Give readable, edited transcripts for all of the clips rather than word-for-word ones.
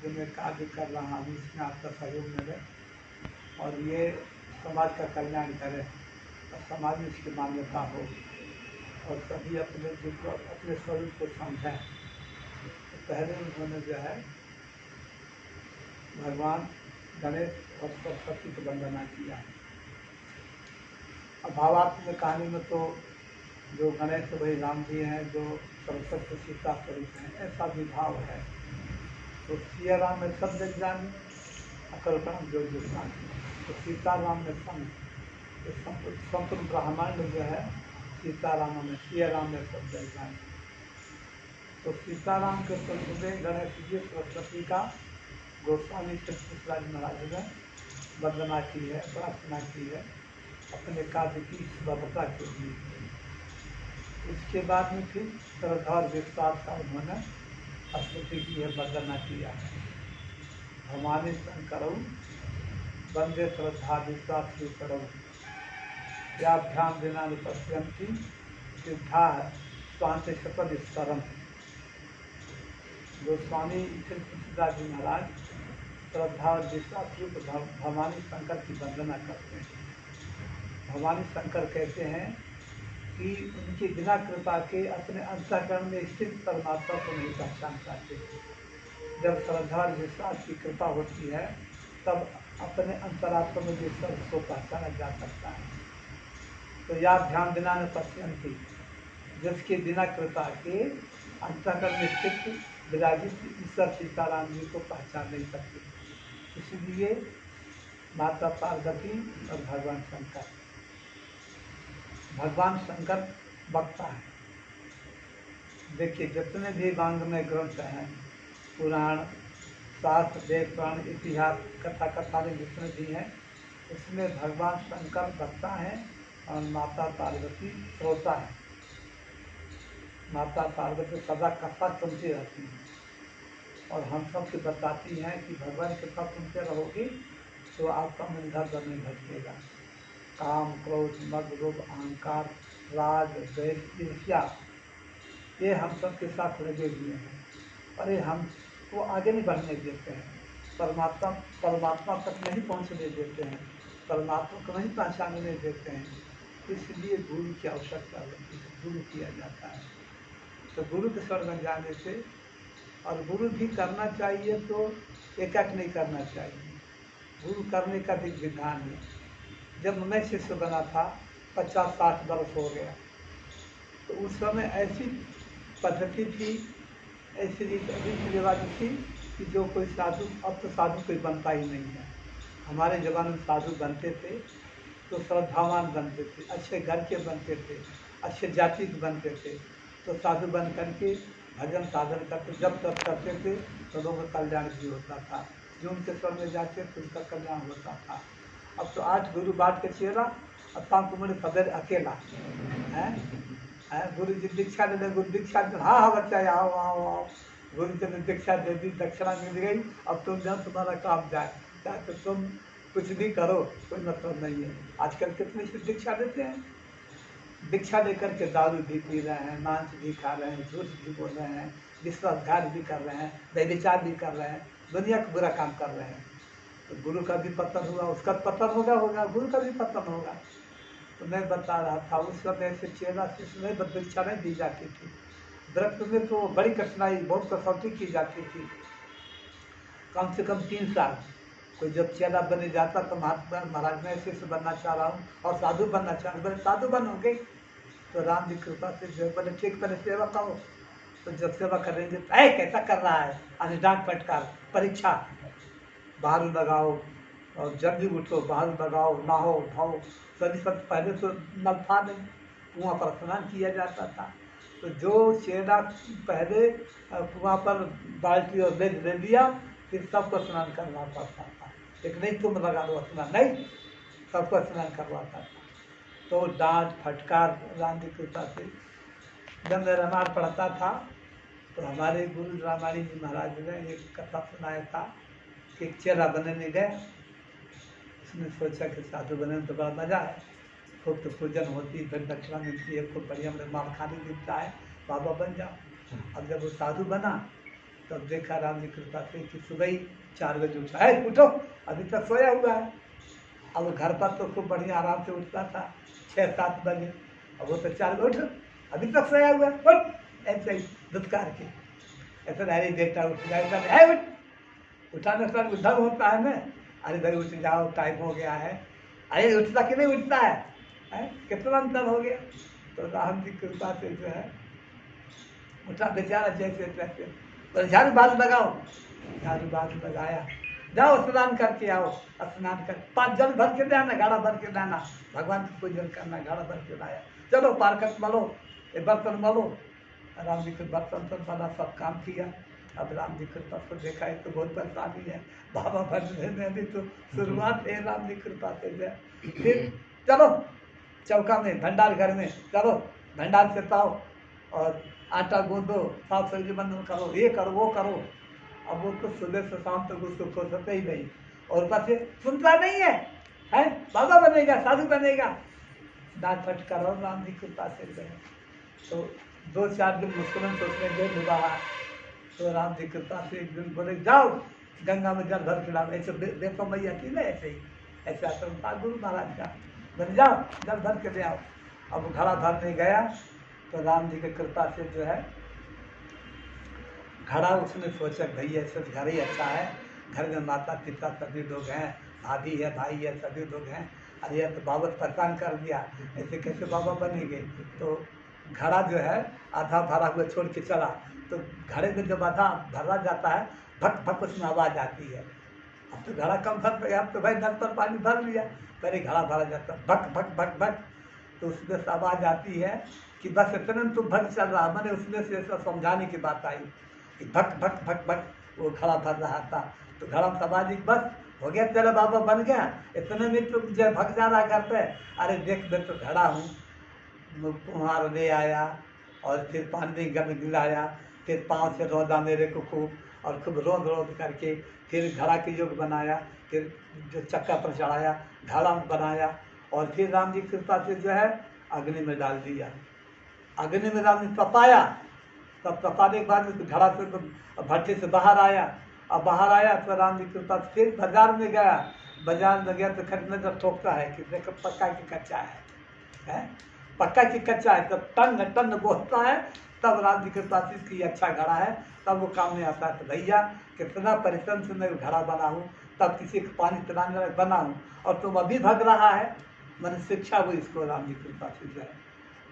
जो मैं कार्य कर रहा हूँ इसमें आपका सहयोग मिले और ये समाज का कल्याण करे और समाज में इसकी मान्यता हो और सभी अपने जिनको अपने स्वरूप को समझें। तो पहले उन्होंने जो है भगवान गणेश और सरस्वती की वंदना किया। अब भावात्मक कहानी में तो जो गणेश वही राम जी हैं, जो सरस्वती सीता स्वरूप हैं, ऐसा भी भाव है। तो सिया राम में सब जग जानी, अकल्पना जो जानी। तो सीताराम में संपूर्ण ब्रह्मांड जो है सीताराम में, सिया राम में सब जग जानी। तो सीताराम के स्वरूप में गणेश जी सरस्वती का गोस्वामी कृष्णराज महाराज ने वंदना की है, प्रार्थना की है अपने कार्य की सुलभता के लिए। इसके बाद में फिर श्रद्धा और विश्वास का उन्होंने स्तुति की है, वंदना किया है। भवानी शंकरौ वंदे श्रद्धा विश्वास करौ याभ्याम दिनानि पश्यन्ति सिद्धा स्वांत शपथ। गोस्वामी कृष्णदास जी महाराज श्रद्धा और विश्वास रूप भवानी शंकर की वंदना करते हैं। भवानी शंकर कहते हैं कि उनकी बिना कृपा के अपने अंतःकरण में स्थित परमात्मा को नहीं पहचान पाते। जब श्रद्धा और विश्वास की कृपा होती है तब अपने अंतरात्मा में भी को पहचाना जा सकता है। तो या ध्यान बिना न पश्यन्ति, जिसके बिना कृपा के अंतःकरण में स्थित विराजित ईश्वर सीताराम जी को पहचान नहीं सकते। इसलिए माता पार्वती और भगवान शंकर वक्ता है। देखिए जितने भी वांग्मय ग्रंथ हैं, पुराण, शास्त्र, वेद, पुराण, इतिहास, कथा कथाएँ जितने भी हैं, उसमें भगवान शंकर वक्ता हैं और माता पार्वती श्रोता है। माता पार्वती सदा कथा सुनती रहती हैं और हम सबको बताती हैं कि भगवान कथा सुनते रहोगे तो आपका मन इधर नहीं भटकेगा। काम, क्रोध, मद, लोभ, अहंकार, राग, द्वेष, ईर्ष्या, ये हम सब के साथ लगे हुए हैं और ये हमको आगे नहीं बढ़ने देते हैं, परमात्मा तक नहीं पहुंचने देते हैं, परमात्मा को नहीं पहचानने देते हैं। इसलिए गुरु की आवश्यकता होती है, गुरु किया जाता है। तो गुरु के शरण में जाने से, और गुरु भी करना चाहिए तो एकाक नहीं करना चाहिए, गुरु करने का भी विधान है। जब मैं शिष्य बना था 50-60 वर्ष हो गया, तो उस समय ऐसी पद्धति थी, ऐसी रीति रिवाज थी कि जो कोई साधु, अब तो साधु कोई बनता ही नहीं है। हमारे ज़माने में साधु बनते थे तो श्रद्धावान बनते थे, अच्छे घर के बनते थे, अच्छे जाति के बनते थे, तो साधु बन करके भजन साधन करते, जब तब करते थे तो लोगों का कल्याण भी होता था। जो उनके स्वर में जाते थे उनका कल्याण होता था। अब तो आज गुरु बात के चेला, अब शाम को मैंने सवेरे अकेला है। गुरु जी दीक्षा दे दे, गुरु दीक्षा दे, हाँ बच्चा आओ आओ आओ, गुरु जी ने दीक्षा दे दी, दक्षिणा मिल गई, अब तुम जाओ तुम्हारा काम जाए, चाहे तो तुम कुछ भी करो, कोई मतलब नहीं है। आजकल कितने से दीक्षा देते हैं, दीक्षा लेकर के दारू भी पी रहे हैं, मांस भी खा रहे हैं, झूठ भी बोल रहे हैं, विश्वासघात भी कर रहे हैं, व्यभिचार भी कर रहे हैं, दुनिया का बुरा काम कर रहे हैं। तो गुरु का भी पतन हुआ, उसका पतन होगा, गुरु का भी पतन होगा। तो मैं बता रहा था उस समय से चेला शिष्य में दीक्षा नहीं दी जाती थी। व्रत में तो बड़ी कठिनाई, बहुत कसौटी की जाती थी, कम से कम 3 साल। कोई जब चेला बने जाता तो महात्मा महाराज मैं शिष्य बनना चाह रहा हूँ और साधु बनना चाह रहा हूँ, बोले साधु बनोगे? तो राम जी कृपा से जो बोले ठीक, पहले सेवा करो। तो जब सेवा करेंगे कैसा कर रहा है, अनुदान फटकार, परीक्षा, बाहर लगाओ और जल्दी उठो, बाहर लगाओ, नहाओ उठाओ। सभी सब पहले तो नल था नहीं, कुआँ पर स्नान किया जाता था। तो जो चेला पहले कुआँ पर बाल्टी और ले लिया, फिर सबको स्नान करना पड़ता था। एक नहीं तुम लगा दो स्नान, नहीं, सबको स्नान करवाता था। तो डांट फटकार राम जी कृपा से। जब मैं रामायण पढ़ता था तो हमारे गुरु रामायणी जी महाराज ने एक कथा सुनाया था कि एक चेला बनने गए, उसने सोचा कि साधु बनने तो बड़ा मजा है, खूब तो पूजन होती है, फिर दक्षिणा मिलती है, खूब बढ़िया माल खाने मिलता है, बाबा बन जाओ। अब जब वो साधु बना तब देखा राम जी कृपा से कि सुबह ही 4 बजे उठा है, उठो अभी तक सोया हुआ है। अब घर पर तो खूब बढ़िया आराम से उठता था 6-7 बजे, अब वो तो 4 बजे उठ अभी तक सोया हुआ है, उठ ऐसे ही दुत्कार के ऐसा नहीं बेटा उठ जाएगा, है उठ उठाने से उद्धव होता है ना, अरे भाई उठ जाओ टाइम हो गया है, अरे उठता कि नहीं उठता है? कितना अंतर हो गया। तो राम जी कृपा से जो है उठा बेचारा जैसे तैसे, तो झाड़ू बाजू लगाओ, झाड़ू बाजू लगाया, जाओ स्नान करके आओ, स्नान कर 5 जल भर के लाना, गाड़ा भर के लाना, भगवान की पूजन करना, गाड़ा भर के लाया, चलो पारकत मलो, ये बर्तन मलो। राम जी के बर्तन तो बना सब काम किया। अब राम जी कृपा को देखा है तो बहुत परेशानी है, बाबा बनने में अभी तो शुरुआत है राम जी कृपा से जो है। फिर चलो चौका में भंडार घर में, चलो भंडार से पाओ और आटा गूंदो, साफ सब्जी बंधन करो, ये करो वो करो। अब वो तो सुबह से शाम तक उसको फुर्सत ही नहीं, और ऊपर से सुनता नहीं है बाबा बनेगा साधु बनेगा, डांट फट करो राम जी कृपा से जो है। तो 2-4 दिन मुश्किल सोचने गए विवाह, तो राम जी कृपा से एक दिन बोले जाओ गंगा में जल भर के लाओ, ऐसे देखो मैया थी ना ऐसे ही, ऐसा था गुरु महाराज का, बोले जाओ जल भर के ले आओ। अब घड़ा भरने गया तो राम जी की कृपा से जो है घड़ा, उसने सोचा भैया ऐसे घर ही अच्छा है, घर में माता पिता सभी लोग हैं, भाभी है भाई है सभी लोग हैं, अरे तो बाबा परेशान कर दिया, ऐसे कैसे बाबा बनेंगे। तो घड़ा जो है आधा भरा हुआ छोड़ के चला, तो घड़े में जब आधा भरा जाता है भक भक उसमें आवाज़ आती है। अब तो घड़ा कम भर गया, अब तो भाई नल पर पानी भर लिया, पहले घड़ा भरा जाता भक भक भक भक, तो उसमें से आवाज़ आती है कि बस इतना तो भक चल रहा। मैंने उसमें से ऐसा समझाने की बात आई कि भक भक भक भक वो घड़ा भर रहा था, तो घड़ा में आवाज़ बस हो गया तेरा बाबा बन गया, इतने में तो जो भग जा रहा घर पे, अरे देख मैं तो खड़ा हूँ, कुम्हार ले आया और फिर पानी गल गिलाया, फिर पाँव से रौदा मेरे को खूब, और खूब रोद रोद करके फिर घड़ा के योग बनाया, फिर जो चक्का पर चढ़ाया, घड़ा बनाया, और फिर राम जी कृपा से जो है अग्नि में डाल दिया। अग्नि में राम जी तपाया, तब तपाने के बाद घड़ा से भट्टे से बाहर आया। अब बाहर आया तो राम जी कृपा से फिर बाजार में गया, बाजार में गया तो खरीदने जब ठोकता है कि देखो पक्का की कच्चा है पक्का की कच्चा है, तब टन टन बोलता है, तब राम जी कृपा से इसकी अच्छा घड़ा है, तब वो काम में आता है। तो भैया कितना परिश्रम से मैं घड़ा बना हूँ, तब किसी को पानी पिलाने वाला बना हूँ, और तुम अभी भग रहा है, मैंने शिक्षा हुई इसको राम जी कृपा से जो है।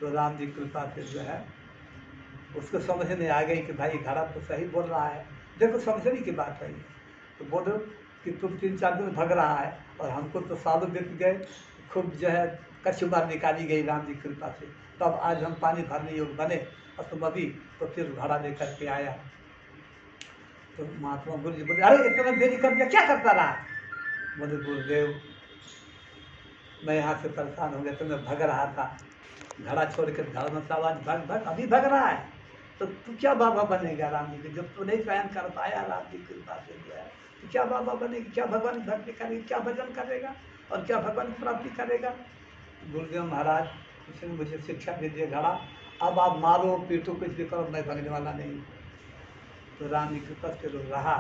तो राम जी कृपा से जो है उसको समझ में आ गई कि भाई घड़ा तो सही बोल रहा है, देखो समझने की बात है। तो बोलो कि तुम 3-4 दिन भग रहा है, और हमको तो सालों बीत गए, खूब जो है कचुमार निकाली गई राम जी कृपा से, तब आज हम पानी भरने योग्य बने, और तुम अभी तो फिर घड़ा लेकर के आया। तो महात्मा गुरु जी बोले अरे इतना देरी कर दिया, क्या करता रहा? बोले गुरुदेव मैं यहाँ से परेशान हो गया, तो मैं भग रहा था, घड़ा छोड़ कर घर में आवाज भग भग अभी भग रहा है, तो तू क्या बाबा बनेगा राम जी के, जब तू नहीं सहन कर पाया राम जी की कृपा से जो है, तो क्या बाबा बनेगी, क्या भगवान की भक्ति करेगी, क्या भजन करेगा, और क्या भगवान की प्राप्ति करेगा। गुरुदेव महाराज उसने मुझे शिक्षा दे दिया, घड़ा अब आप मारो पीटो कुछ भी करो, मैं भगने वाला नहीं। तो राम जी कृपा से रहा।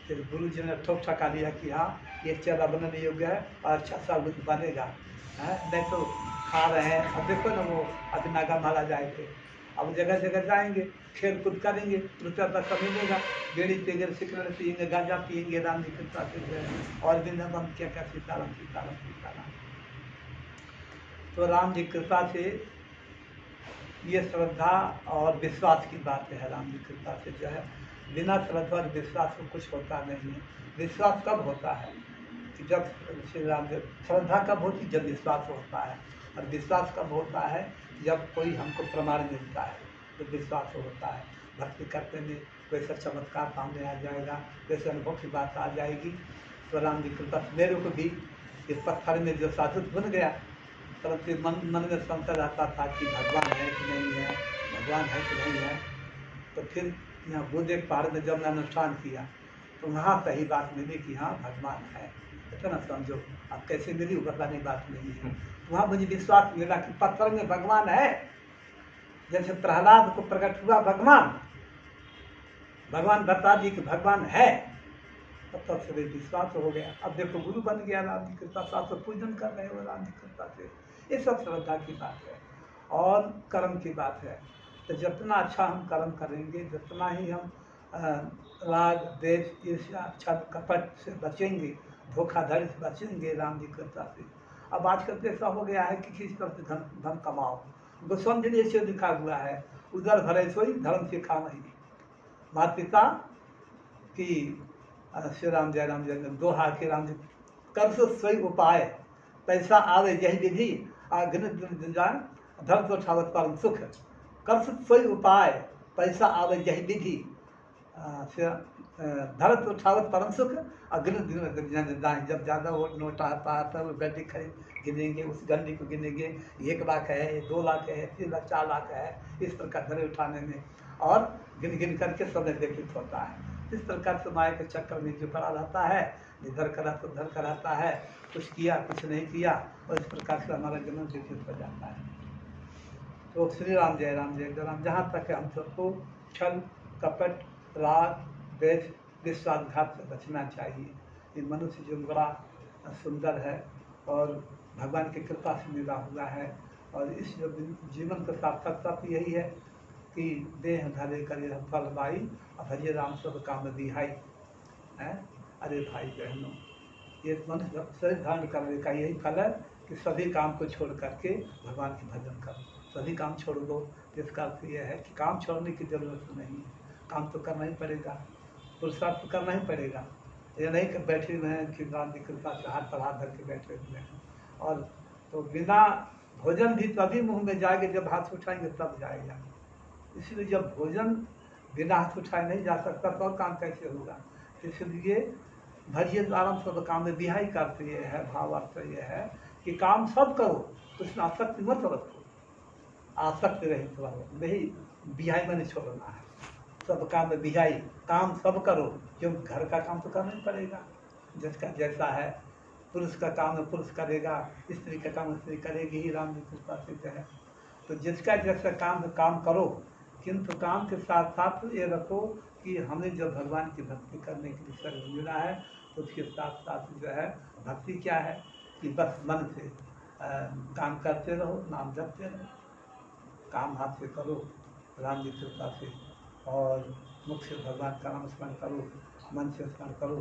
फिर गुरु जी ने ठोक ठका लिया कि हाँ ये चेला बनने योग्य है और अच्छा सा बनेगा, नहीं तो खा रहे हैं। अब देखो ना वो अभी नागा माला जाए थे, अब जगह जगह जाएंगे, खेल कूद करेंगे, रुपया पैसा मिलेगा, बेड़ी पेगर सिगरेट पियेंगे, गांजा पियेंगे, राम जी कृपा से और भी न हम क्या क्या सीताराम सीताराम सीताराम। तो राम जी कृपा से ये श्रद्धा और विश्वास की बात है। राम जी कृपा से जो है बिना श्रद्धा और विश्वास को कुछ होता नहीं है। विश्वास कब होता है कि जब श्री राम जी, श्रद्धा कब होती जब विश्वास होता है, और विश्वास कब होता है जब कोई हमको प्रमाण मिलता है, तो विश्वास होता है। भक्ति करते में कोई सा चमत्कार सामने आ जाएगा, वैसे अनुभव की बात आ जाएगी। तो राम जी कृपा मेरे को भी इस पत्थर में जो साधु बन गया, परंतु मन में संशय रहता था कि भगवान है कि नहीं है, भगवान है कि नहीं है। तो फिर यहाँ बुद्ध पहाड़ में जब मैं अनुष्ठान किया तो वहाँ सही बात मिली कि हाँ भगवान है, इतना समझो। अब कैसे मिली वो बताने बात नहीं है, वहाँ मुझे विश्वास मिला कि पत्थर में भगवान है। जैसे प्रहलाद को प्रकट हुआ भगवान, भगवान बता दी कि भगवान है, तब से विश्वास हो गया। अब देखो गुरु बन गया राम की कृपा, शास्त्र पूजन कर रहे हो राम की कृपा से, ये सब श्रद्धा की बात है और कर्म की बात है। तो जितना अच्छा हम कर्म करेंगे, जितना ही हम राग द्वेष ईर्ष्या छल कपट से बचेंगे, धोखाधड़ी से बचेंगे राम जी की कृपा से। अब आजकल तो ऐसा हो गया है कि किसी तरह से धन धन कमाओ, गोस्वामी जी ने ऐसे लिखा हुआ है, उधर भरे सोई धर्म से खा नहीं। माता पिता की श्री राम जय राम जय दोहा के राम जी कर सोई उपाय, पैसा आवे यही विधि, अग्नि जान धर्म तो ठावत परम सुख। कर सोई उपाय, पैसा आवे यही विधि, धर्म उठावत परम सुख। अग्नि जब ज़्यादा वो नोट आता है तब गड्डी खरीद गिनेंगे, उस गड्डी को गिनेंगे, 1 लाख है, 2 लाख है, 3 लाख 4 लाख है, इस प्रकार घरे उठाने में और गिन गिन करके समय व्यतीत होता है। इस प्रकार से माया के चक्कर में जो पड़ा रहता है, इधर करा तो उधर कराता है, कुछ किया कुछ नहीं किया, और इस प्रकार से हमारा जन्म व्यतीत हो जाता है। तो श्री राम जय राम जय राम, जहाँ तक हम सबको छल कपट राग द्वेष विश्वासघात से बचना चाहिए। ये मनुष्य जो बड़ा सुंदर है और भगवान की कृपा से मिला हुआ है, और इस जो जीवन का सार्थकता तो यही है कि देह धरे करे फल बाई, भजे राम सब काम दिहाई है। अरे भाई बहनों, ये मनुष्य शरीर धारण करने का यही फल है कि सभी काम को छोड़ करके भगवान की भजन करो, सभी काम छोड़ दो। इसका अर्थ यह है कि काम छोड़ने की जरूरत नहीं है, काम तो करना ही पड़ेगा, पुरुषार्थ तो करना ही पड़ेगा। ये नहीं कि बैठे हुए हैं कि राम की कृपा से हाथ पर हाथ धर के बैठे हुए हैं, और तो बिना भोजन भी तभी मुंह में जाएगा जब हाथ उठाएंगे तब जाएगा। इसलिए जब भोजन बिना हाथ उठाए नहीं जा सकता तो काम कैसे होगा। इसलिए भजिए आराम सब काम में बिहाई करते ये है, भाव अर्थ ये है कि काम सब करो, उसमें आसक्ति मत रखो, आसक्ति रहित रहो, नहीं बिहाई मैंने छोड़ना है। सब काम में बिहाई, काम सब करो, क्योंकि घर का काम तो करना ही पड़ेगा, जिसका जैसा है। पुरुष का काम पुरुष करेगा, स्त्री का काम स्त्री करेगी ही, राम जी कृपा से है। तो जिसका जैसा काम करो, किंतु काम के साथ साथ ये रखो कि हमें जब भगवान की भक्ति करने के लिए शरीर मिला है, तो उसके साथ साथ जो है भक्ति क्या है कि बस मन से काम करते रहो, नाम जपते रहो, काम हाथ से करो राम जी कृपा से, और मुख से भगवान का नाम स्मरण करो, मन से स्मरण करो,